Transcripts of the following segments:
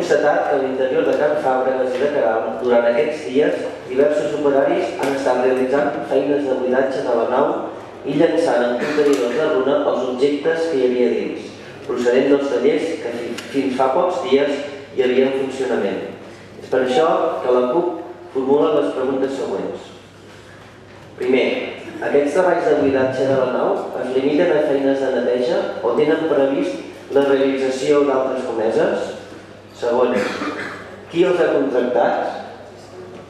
constatat que a l'interior de Can Fàbregas i de Queralt, durant aquests dies, diversos operaris han estat realitzant feines de buidatge de la nau i llançant en contenidors de runa els objectes que hi havia dins, procedent dels tallers que fins fa pocs dies hi havia en funcionament. És per això que la CUP formula les preguntes següents. Primer, aquests treballs de buidatge de la nau es limiten a feines de neteja o tenen previst la realització d'altres comeses? Segon, qui els ha contractat?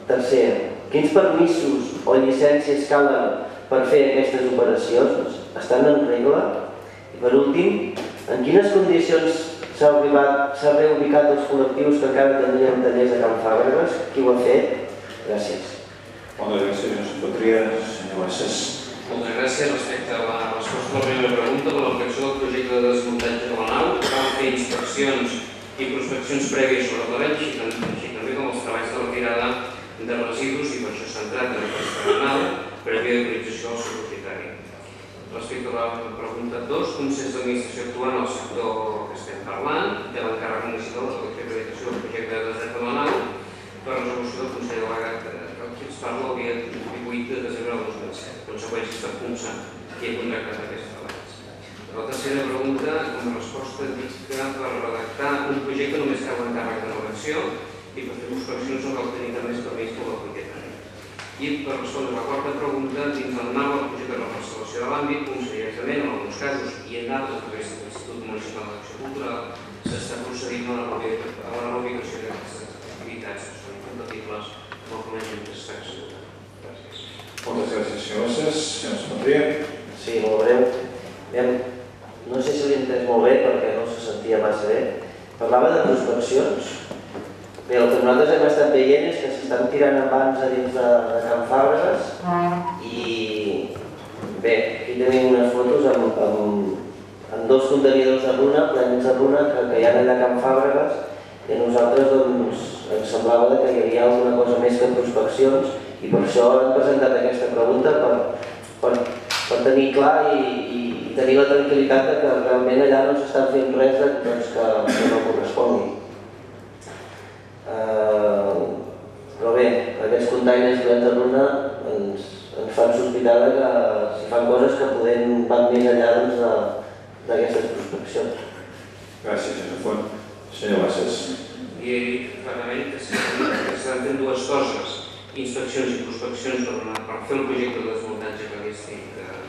Tercer, quins permisos o llicències calen per fer aquestes operacions? Estan en regla? I per últim, en quines condicions s'ha reubicat els col·lectius que encara tenien tallers a Can Fàbregas? Qui ho ha fet? Gràcies. Moltes gràcies, senyor Secretària. Senyor Bassas. Moltes gràcies. Respecte a la resposta a la primera pregunta, la reflexió del projecte de desmuntatge de la nau, cal fer inspeccions i prospeccions prèvies sobre el terreny, així també com els treballs de retirada de residus, i per això s'ha entrat en el canal prèvia d'autorització del seu propietari. Respecte a la pregunta 2, consens d'administració actua en el sector que estem parlant, de l'encàrrec municipal de la acreditació del projecte de desert de la nau per resolució del Consell Delegat que ens parla el dia 18 de desembre del 2007, conseqüències de FUNSA, qui ha contractat aquests treballs. La tercera pregunta, com a resposta, dic que per redactar un projecte només cal l'encàrrec de redacció i per fer prospeccions no cal tenir també permís per la propietari. I per respondre la quarta pregunta, dins del marc del projecte de parcel·lació de l'àmbit, concretament, en alguns casos i en d'altres, a través de l'Institut Municipal d'Acció Cultural, s'està procedint a la reubicació d'aquestes activitats que són incompatibles amb el coneixement que s'està executant. Gràcies. Moltes gràcies, senyor Bassas. Senyor Secretària. Sí, molt breu. No sé si l'he entès molt bé perquè no se sentia massa bé. Parlava de prospeccions. Bé, el que nosaltres hem estat veient és que s'estan tirant abans a dins de Can Fàbregas i bé, aquí tenim unes fotos amb dos contenidors de runa, plens de runa, que hi ha allà a Can Fàbregas i a nosaltres ens semblava que hi havia alguna cosa més que prospeccions i per això hem presentat aquesta pregunta per tenir clar i tenir la tranquil·litat que realment allà no s'està fent res que no correspongui. Però bé, aquests containers plens de runa ens fan sospitar que s'hi fan coses que van més enllà d'aquestes prospeccions. Gràcies, senyor Font. Senyor Bassas. I he dit clarament que s'estan fent dues coses, inspeccions i prospeccions per fer el projecte de desmuntatge que estic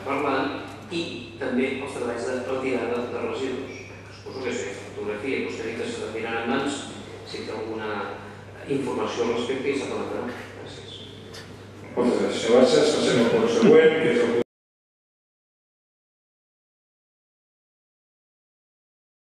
parlant i també els treballs de retirada de residus. Suposo que és aquesta fotografia i vostè ha dit que s'està mirant en mans si té alguna informació al respecte i s'ha donat. Gràcies. Moltes gràcies, senyor Bassas. Passem al punt següent.